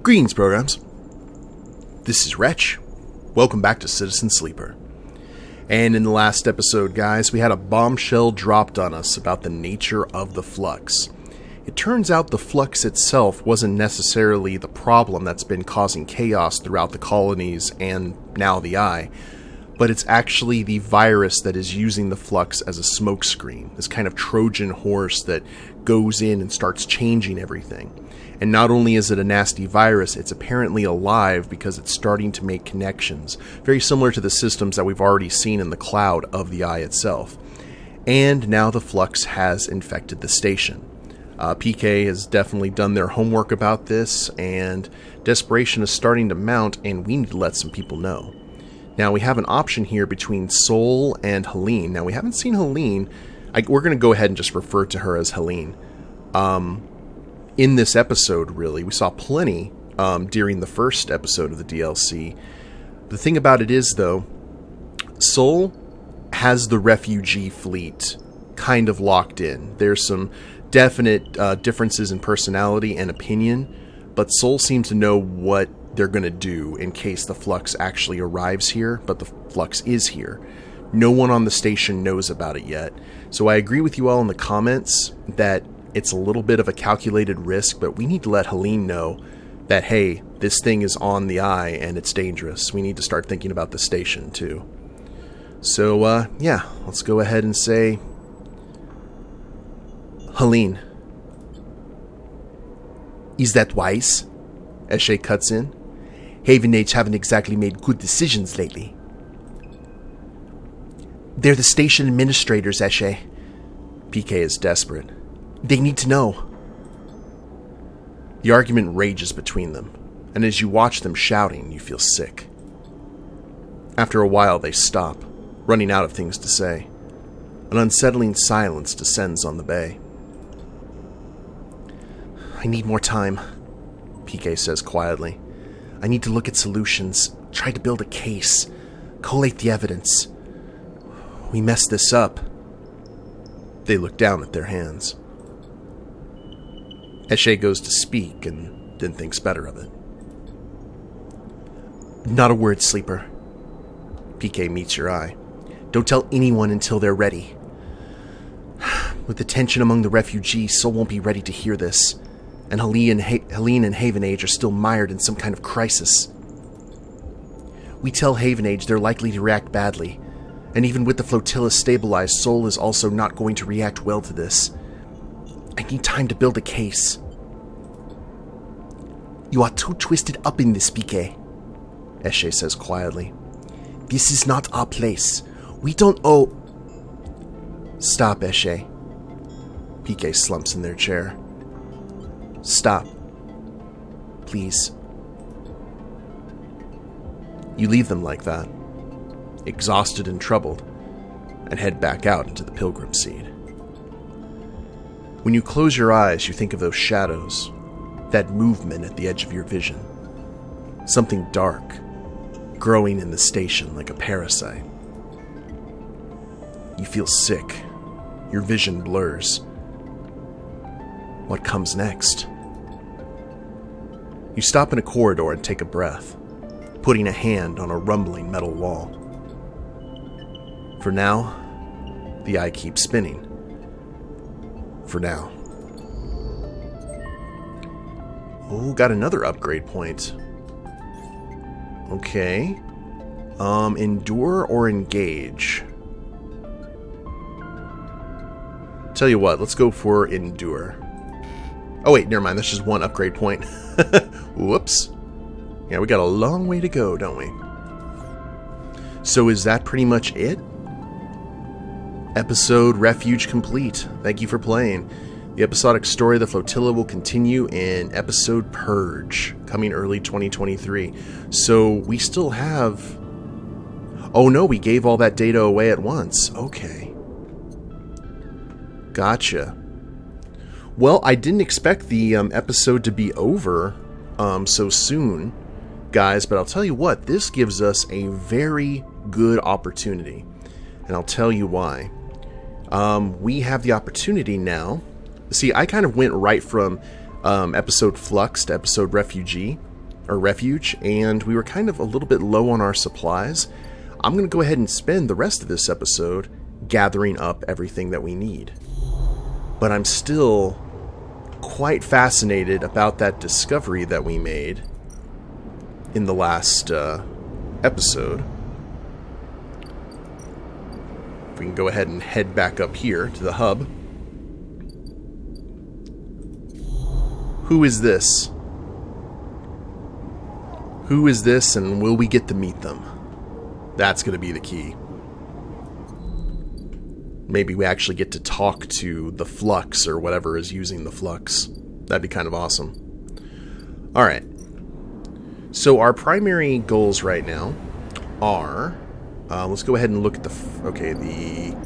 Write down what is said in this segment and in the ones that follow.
Greetings, programs. This is Wretch. Welcome back to Citizen Sleeper. And in the last episode, guys, we had a bombshell dropped on us about the nature of the flux. It turns out the flux itself wasn't necessarily the problem that's been causing chaos throughout the colonies and now the Eye, but it's actually the virus that is using the flux as a smokescreen, this kind of Trojan horse that goes in and starts changing everything. And not only is it a nasty virus, it's apparently alive because it's starting to make connections, very similar to the systems that we've already seen in the cloud of the Eye itself. And now the flux has infected the station. Peake has definitely done their homework about this, and desperation is starting to mount, and we need to let some people know. Now, we have an option here between Sol and Helene. Now, we haven't seen Helene. We're going to go ahead and just refer to her as Helene. In this episode, really, we saw plenty during the first episode of the DLC. The thing about it is, though, Sol has the refugee fleet kind of locked in. There's some definite differences in personality and opinion, but Sol seems to know what they're going to do in case the flux actually arrives here, but the flux is here. No one on the station knows about it yet. So I agree with you all in the comments that it's a little bit of a calculated risk, but we need to let Helene know that, hey, this thing is on the Eye and it's dangerous. We need to start thinking about the station too. So, yeah, let's go ahead and say, Helene. Is that wise? Eshe cuts in. Haven Age haven't exactly made good decisions lately. They're the station administrators, Eshe. Peake is desperate. They need to know. The argument rages between them, and as you watch them shouting, you feel sick. After a while, they stop, running out of things to say. An unsettling silence descends on the bay. I need more time, Peake says quietly. I need to look at solutions, try to build a case, collate the evidence. We messed this up. They look down at their hands. Eshe goes to speak and then thinks better of it. Not a word, Sleeper. Peake meets your eye. Don't tell anyone until they're ready. With the tension among the refugees, Sol won't be ready to hear this, and Helene and Haven Age are still mired in some kind of crisis. We tell Haven Age they're likely to react badly, and even with the flotilla stabilized, Sol is also not going to react well to this. I need time to build a case. You are too twisted up in this, Peake, Eshe says quietly. This is not our place. We don't owe... Stop, Eshe. Peake slumps in their chair. Stop. Please. You leave them like that, exhausted and troubled, and head back out into the Pilgrim Seed. When you close your eyes, you think of those shadows, that movement at the edge of your vision. Something dark, growing in the station like a parasite. You feel sick. Your vision blurs. What comes next? You stop in a corridor and take a breath, putting a hand on a rumbling metal wall. For now, the Eye keeps spinning. For now. Oh, got another upgrade point. Okay. Endure or engage? Tell you what, let's go for endure. Oh wait, never mind, that's just one upgrade point. Whoops. Yeah, we got a long way to go, don't we? So is that pretty much it? Episode Refuge complete. Thank you for playing. The episodic story of the flotilla will continue in episode Purge, coming early 2023. So we still have... Oh no, we gave all that data away at once. Okay. Gotcha. Well, I didn't expect the episode to be over so soon, guys, but I'll tell you what, this gives us a very good opportunity. And I'll tell you why. We have the opportunity now. See, I kind of went right from episode Flux to episode Refugee, or refuge, and we were kind of a little bit low on our supplies. I'm going to go ahead and spend the rest of this episode gathering up everything that we need. But I'm still quite fascinated about that discovery that we made in the last episode. If we can go ahead and head back up here to the hub. Who is this? Who is this, and will we get to meet them? That's going to be the key. Maybe we actually get to talk to the Flux or whatever is using the Flux. That'd be kind of awesome. Alright. So our primary goals right now are... let's go ahead and look at the... Okay, the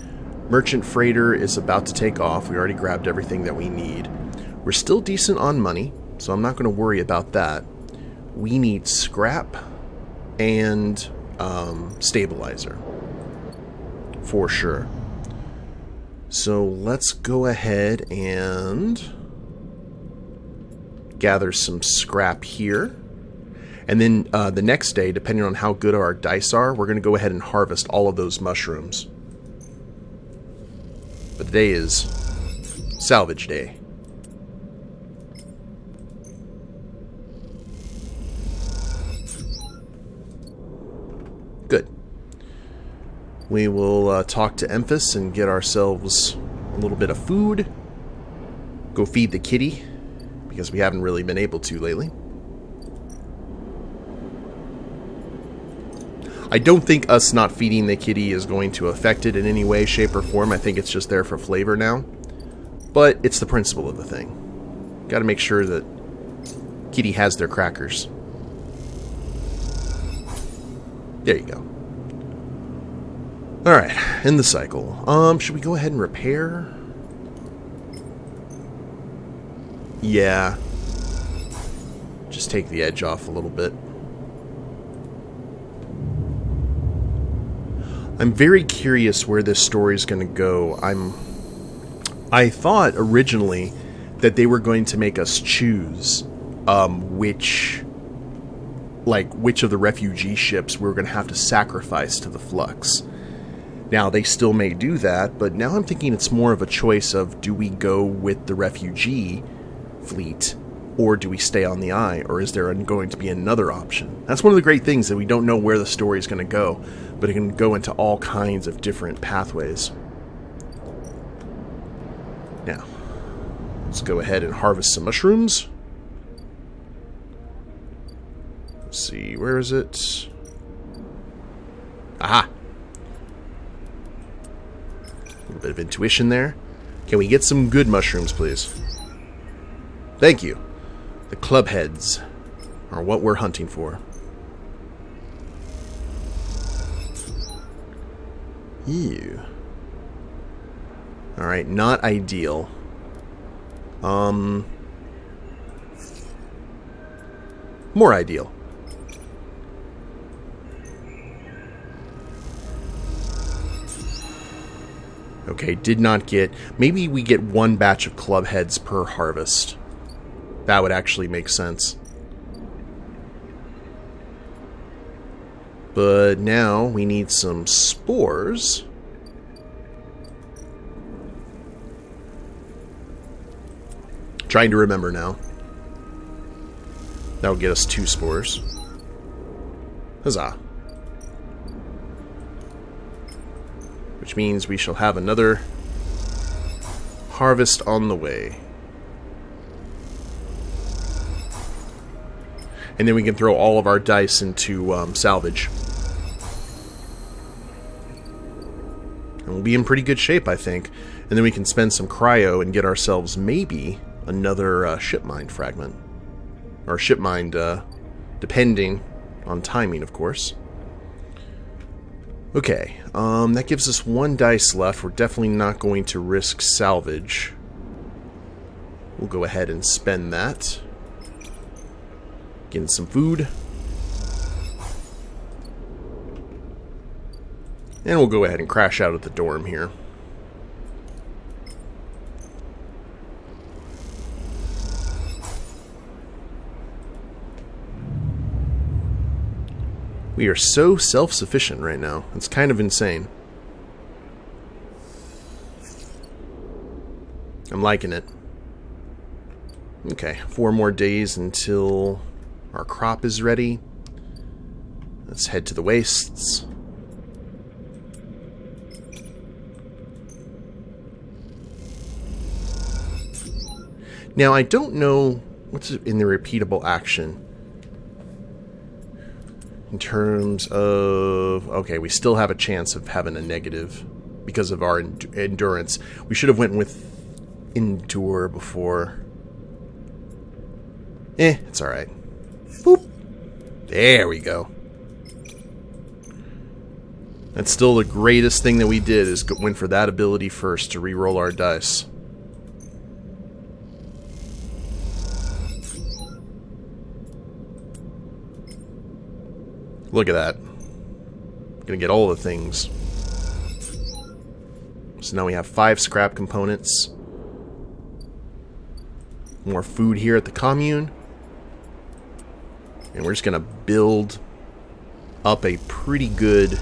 merchant freighter is about to take off. We already grabbed everything that we need. We're still decent on money, so I'm not going to worry about that. We need scrap and stabilizer. For sure. So let's go ahead and gather some scrap here. And then the next day, depending on how good our dice are, we're going to go ahead and harvest all of those mushrooms. But today is salvage day. Good. We will talk to Emphas and get ourselves a little bit of food. Go feed the kitty, because we haven't really been able to lately. I don't think us not feeding the kitty is going to affect it in any way, shape, or form. I think it's just there for flavor now. But it's the principle of the thing. Got to make sure that kitty has their crackers. There you go. Alright, end the cycle. Should we go ahead and repair? Yeah. Just take the edge off a little bit. I'm very curious where this story is going to go. I thought originally that they were going to make us choose which of the refugee ships we were going to have to sacrifice to the Flux. Now, they still may do that, but now I'm thinking it's more of a choice of, do we go with the refugee fleet, or do we stay on the Eye, or is there going to be another option? That's one of the great things, that we don't know where the story is going to go, but it can go into all kinds of different pathways. Now, let's go ahead and harvest some mushrooms. Let's see, where is it? Aha! A little bit of intuition there. Can we get some good mushrooms, please? Thank you. The club heads are what we're hunting for. Ew. Alright, not ideal. More ideal. Okay, did not get... Maybe we get one batch of club heads per harvest. That would actually make sense. But now we need some spores. Trying to remember now. That'll get us 2 spores. Huzzah. Which means we shall have another harvest on the way. And then we can throw all of our dice into salvage. And we'll be in pretty good shape, I think. And then we can spend some cryo and get ourselves maybe another ship mind fragment. Or ship mind, depending on timing, of course. Okay, that gives us 1 dice left. We're definitely not going to risk salvage. We'll go ahead and spend that. Getting some food. And we'll go ahead and crash out at the dorm here. We are so self-sufficient right now. It's kind of insane. I'm liking it. Okay, 4 more days until our crop is ready. Let's head to the wastes. Now, I don't know what's in the repeatable action. In terms of... Okay, we still have a chance of having a negative because of our endurance. We should have went with endure before. It's alright. Boop. There we go. That's still the greatest thing that we did, is went for that ability first to re-roll our dice. Look at that. Gonna get all the things. So now we have 5 scrap components. More food here at the commune. And we're just gonna build up a pretty good,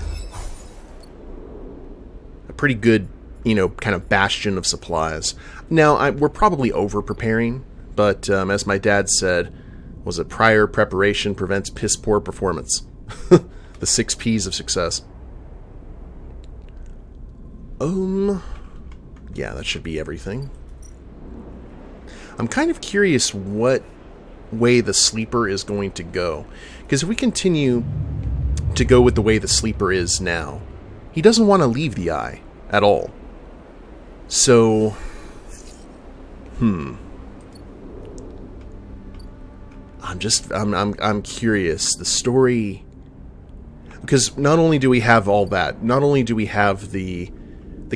you know, kind of bastion of supplies. Now, we're probably over-preparing, but as my dad said, was it prior preparation prevents piss-poor performance. The 6 P's of success. Yeah, that should be everything. I'm kind of curious what way the sleeper is going to go. Because if we continue to go with the way the sleeper is now, he doesn't want to leave the eye at all. So, I'm curious. The story, because not only do we have all that, not only do we have the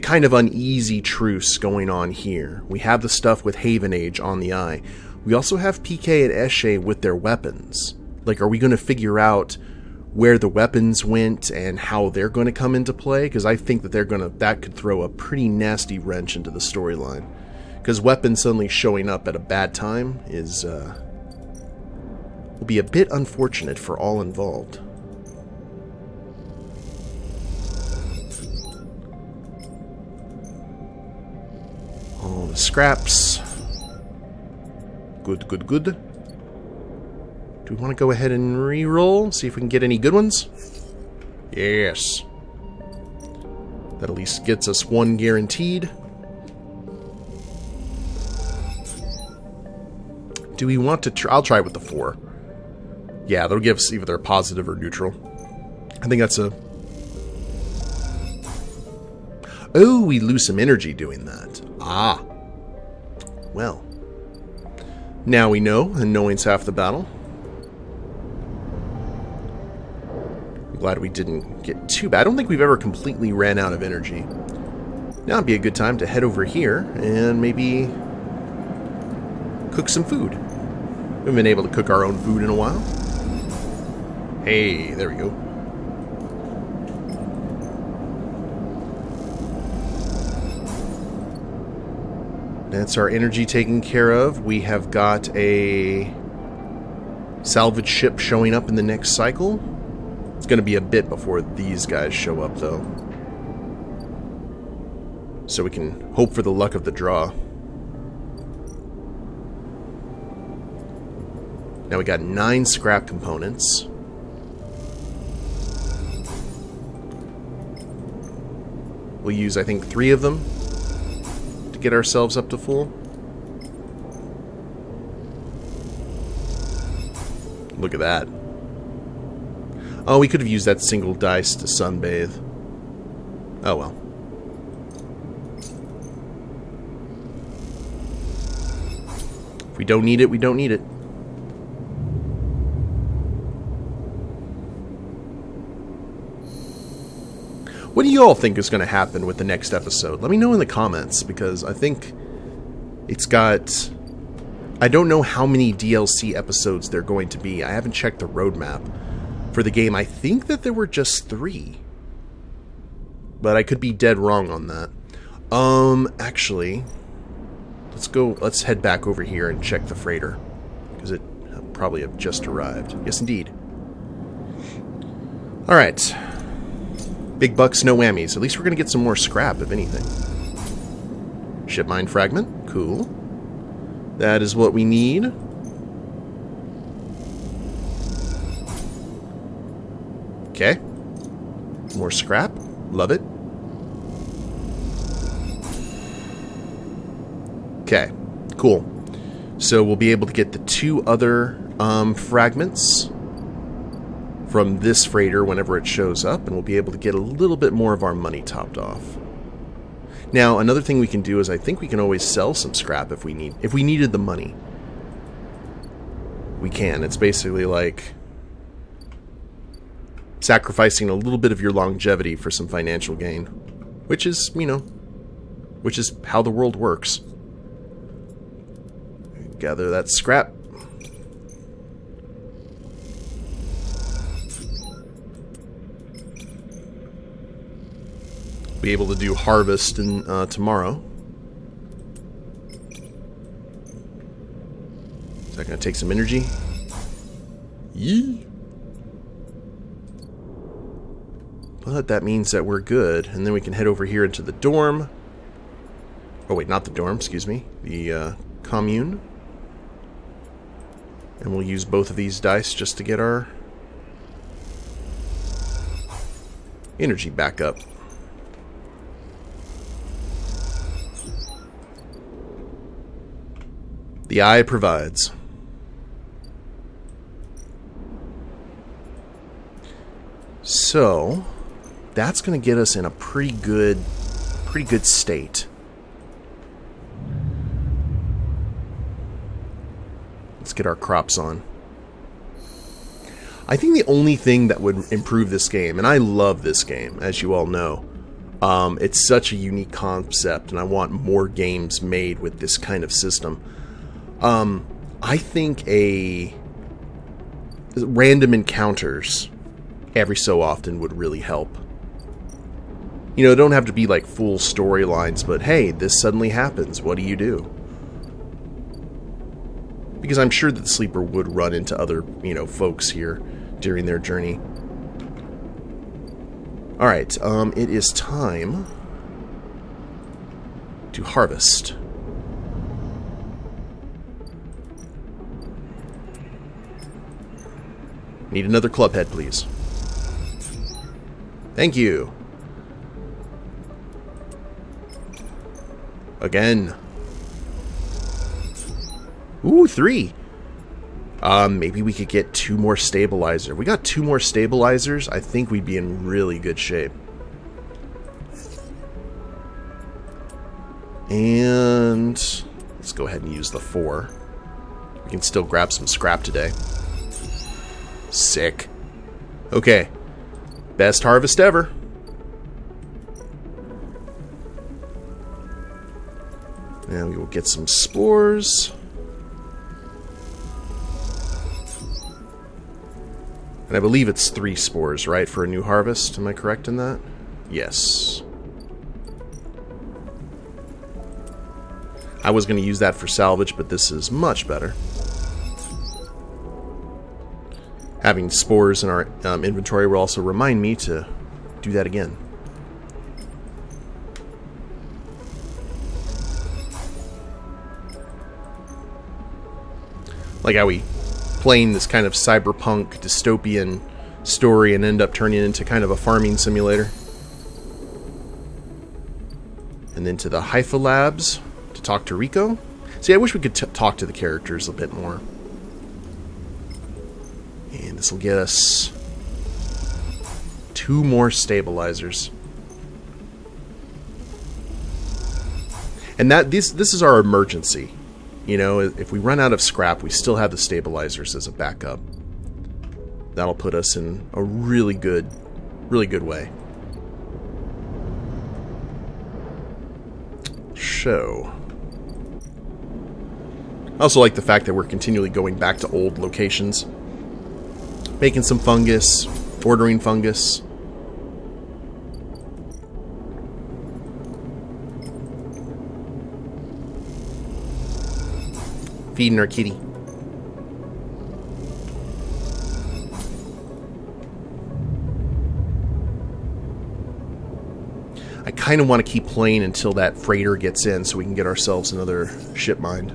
kind of uneasy truce going on here, we have the stuff with Haven Age on the eye. We also have Peake and Eshe with their weapons. Like, are we going to figure out where the weapons went and how they're going to come into play? Because I think that that could throw a pretty nasty wrench into the storyline. Because weapons suddenly showing up at a bad time will be a bit unfortunate for all involved. All the scraps. Good, good, good. Do we want to go ahead and re-roll? See if we can get any good ones? Yes. That at least gets us 1 guaranteed. Do we want to I'll try with the 4. Yeah, that'll give us either positive or neutral. I think that's a... Oh, we lose some energy doing that. Ah. Well. Now we know, and knowing's half the battle. I'm glad we didn't get too bad. I don't think we've ever completely ran out of energy. Now would be a good time to head over here and maybe cook some food. We haven't been able to cook our own food in a while. Hey, there we go. That's our energy taken care of. We have got a salvage ship showing up in the next cycle. It's going to be a bit before these guys show up, though. So we can hope for the luck of the draw. Now we got 9 scrap components. We'll use, I think, 3 of them to get ourselves up to full. Look at that. Oh, we could have used that single dice to sunbathe. Oh well. If we don't need it, we don't need it. What do you all think is going to happen with the next episode? Let me know in the comments, because I think it's got... I don't know how many DLC episodes there are going to be. I haven't checked the roadmap for the game. I think that there were just 3. But I could be dead wrong on that. Actually, let's head back over here and check the freighter, because it probably have just arrived. Yes, indeed. Alright. Big bucks, no whammies. At least we're going to get some more scrap, if anything. Ship mine fragment. Cool. That is what we need. Okay. More scrap. Love it. Okay. Cool. So we'll be able to get the 2 other fragments from this freighter whenever it shows up, and we'll be able to get a little bit more of our money topped off. Now, another thing we can do is I think we can always sell some scrap if we needed the money. We can. It's basically like sacrificing a little bit of your longevity for some financial gain, which is, which is how the world works. Gather that scrap. Be able to do harvest in, tomorrow. Is that going to take some energy? Yee. But that means that we're good, and then we can head over here into the dorm. Oh wait, not the dorm, excuse me. The commune. And we'll use both of these dice just to get our energy back up. The eye provides. So, that's going to get us in a pretty good state. Let's get our crops on. I think the only thing that would improve this game, and I love this game, as you all know, it's such a unique concept, and I want more games made with this kind of system. I think random encounters every so often would really help. It don't have to be like full storylines, but hey, this suddenly happens. What do you do? Because I'm sure that the sleeper would run into other, folks here during their journey. Alright, it is time to harvest. Need another club head, please. Thank you. Again. Ooh, 3. Maybe we could get 2 more stabilizers. We got 2 more stabilizers. I think we'd be in really good shape. And let's go ahead and use the 4. We can still grab some scrap today. Sick. Okay. Best harvest ever. And we will get some spores. And I believe it's 3 spores, right, for a new harvest? Am I correct in that? Yes. I was going to use that for salvage, but this is much better. Having spores in our inventory will also remind me to do that again. Like how we playing this kind of cyberpunk dystopian story and end up turning it into kind of a farming simulator. And then to the Haifa Labs to talk to Rico. See, I wish we could talk to the characters a bit more. And this will get us 2 more stabilizers. And this is our emergency. If we run out of scrap, we still have the stabilizers as a backup. That'll put us in a really good way. So, I also like the fact that we're continually going back to old locations. Making some fungus, ordering fungus. Feeding our kitty. kind of want to keep playing until that freighter gets in so we can get ourselves another ship mine.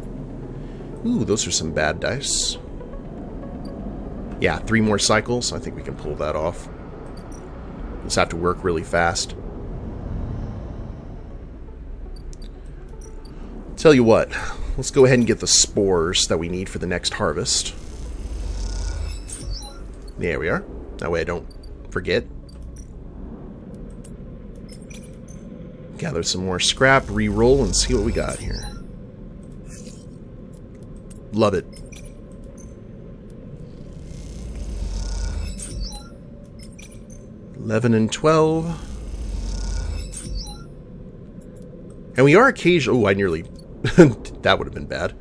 Ooh, those are some bad dice. Yeah, 3 more cycles. I think we can pull that off. Just have to work really fast. Tell you what, let's go ahead and get the spores that we need for the next harvest. There we are. That way I don't forget. Gather some more scrap, re-roll, and see what we got here. Love it. $11 and $12. And we are occasionally... Oh, I nearly... that would have been bad.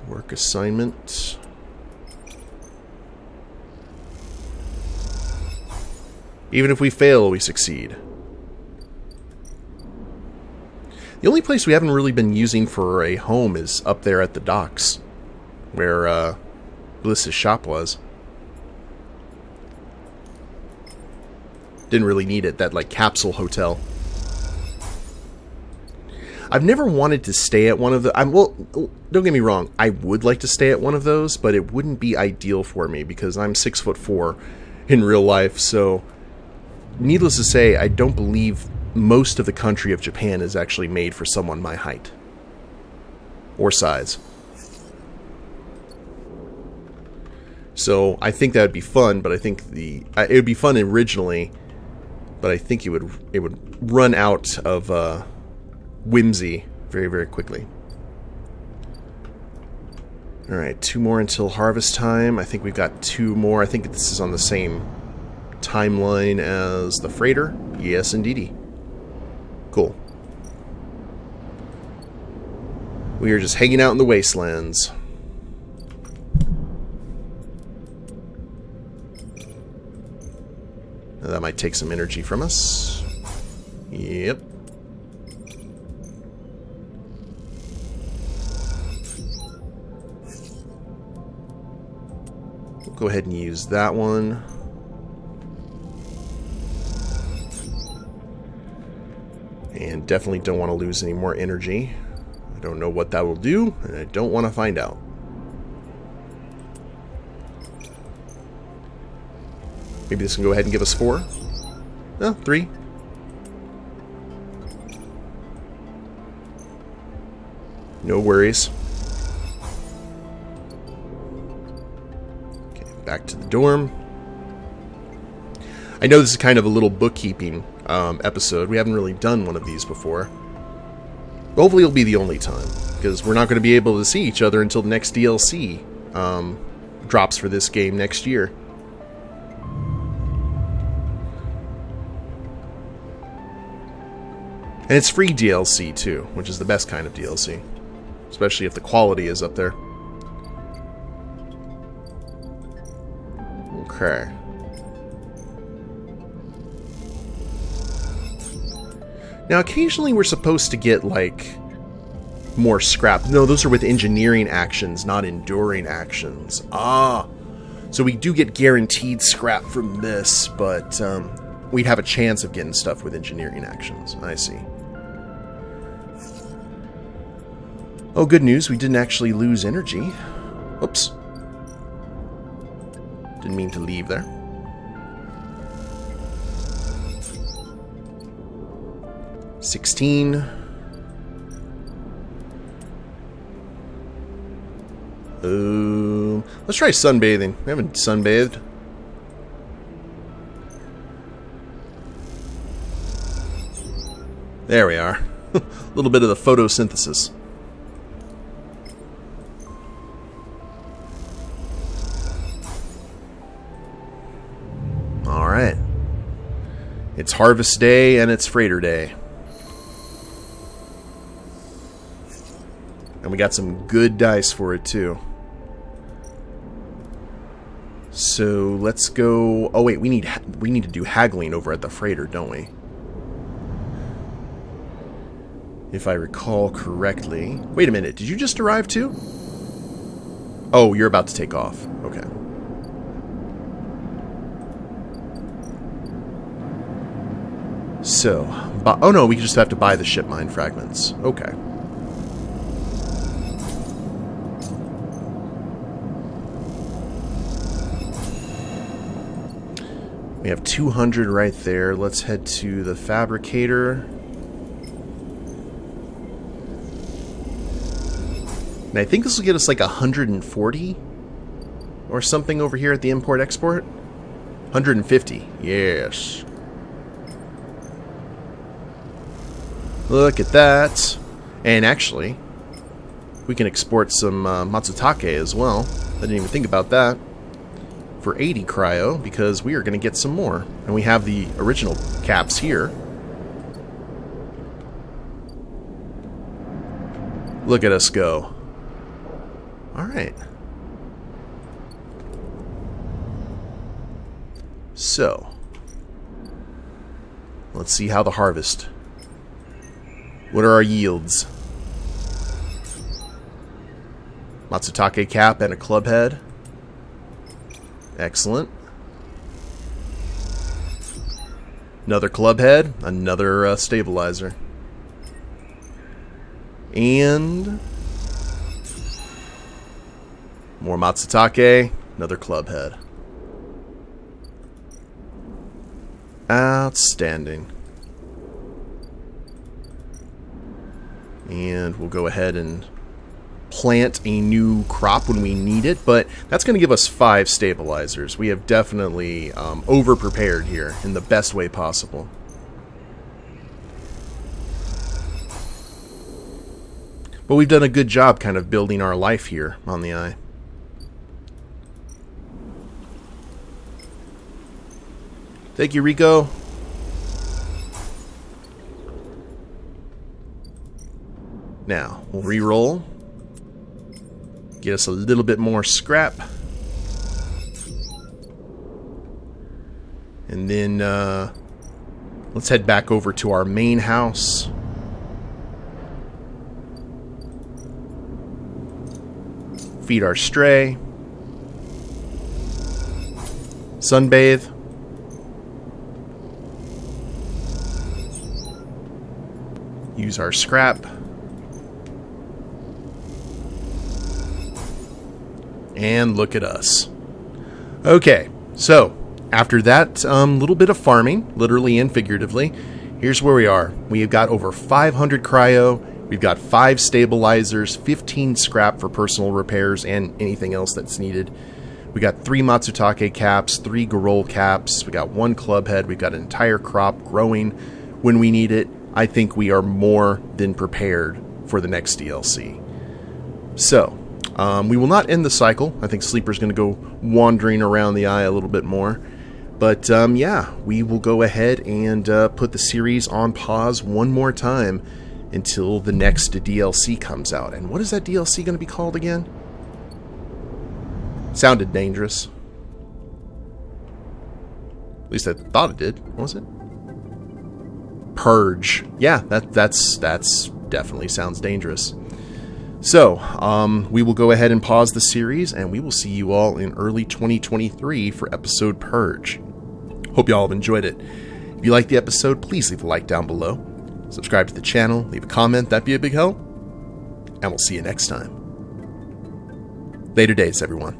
Work assignment. Even if we fail, we succeed. The only place we haven't really been using for a home is up there at the docks, where Bliss's shop was. Didn't really need it, that like capsule hotel. I've never wanted to stay at one of the... well, don't get me wrong, I would like to stay at one of those, but it wouldn't be ideal for me because I'm 6'4" in real life, so needless to say, I don't believe most of the country of Japan is actually made for someone my height. Or size. So, I think that would be fun, but I think it would be fun originally, but I think it would run out of whimsy very, very quickly. Alright, 2 more until harvest time. I think we've got 2 more. I think this is on the same timeline as the freighter. Yes, indeedy. Cool. We are just hanging out in the wastelands. Now that might take some energy from us. Yep. We'll go ahead and use that one. And definitely don't want to lose any more energy. I don't know what that will do, and I don't want to find out. Maybe this can go ahead and give us 4. No, 3. No worries. Okay, back to the dorm. I know this is kind of a little bookkeeping episode. We haven't really done one of these before. Hopefully it'll be the only time, because we're not going to be able to see each other until the next DLC drops for this game next year. And it's free DLC too, which is the best kind of DLC. Especially if the quality is up there. Okay. Now, occasionally we're supposed to get, like, more scrap. No, those are with engineering actions, not enduring actions. Ah! So we do get guaranteed scrap from this, but we'd have a chance of getting stuff with engineering actions. I see. Oh, good news, we didn't actually lose energy. Oops. Didn't mean to leave there. $16. Let's try sunbathing. We haven't sunbathed. There we are. A little bit of the photosynthesis. Alright. It's harvest day and it's freighter day. And we got some good dice for it too. So let's go. Oh wait, we need to do haggling over at the freighter, don't we? If I recall correctly. Wait a minute, did you just arrive too? Oh, you're about to take off. Okay. So, oh no, we just have to buy the ship mine fragments. Okay. We have 200 right there. Let's head to the fabricator. And I think this will get us like 140 or something over here at the import-export. 150. Yes. Look at that. And actually, we can export some Matsutake as well. I didn't even think about that. For 80 cryo, because we are going to get some more. And we have the original caps here. Look at us go. Alright. So, let's see how the harvest. What are our yields? Matsutake cap and a club head. Excellent. Another club head, another stabilizer. And more Matsutake, another club head. Outstanding. And we'll go ahead and plant a new crop when we need it, but that's going to give us 5 stabilizers. We have definitely over-prepared here in the best way possible. But we've done a good job kind of building our life here on the eye. Thank you, Rico. Now, we'll re-roll. Get us a little bit more scrap. And then, let's head back over to our main house. Feed our stray. Sunbathe. Use our scrap. And look at us. Okay, so after that little bit of farming, literally and figuratively, here's where we are. We've got over 500 cryo. We've got 5 stabilizers, 15 scrap for personal repairs and anything else that's needed. We got 3 Matsutake caps, 3 Garol caps. We got 1 club head. We've got an entire crop growing when we need it. I think we are more than prepared for the next DLC. So, we will not end the cycle. I think Sleeper's going to go wandering around the eye a little bit more. But, yeah, we will go ahead and put the series on pause one more time until the next DLC comes out. And what is that DLC going to be called again? Sounded dangerous. At least I thought it did. What was it? Purge. Yeah, that's definitely sounds dangerous. So, we will go ahead and pause the series, and we will see you all in early 2023 for episode Purge. Hope you all have enjoyed it. If you liked the episode, please leave a like down below. Subscribe to the channel, leave a comment, that'd be a big help. And we'll see you next time. Later days, everyone.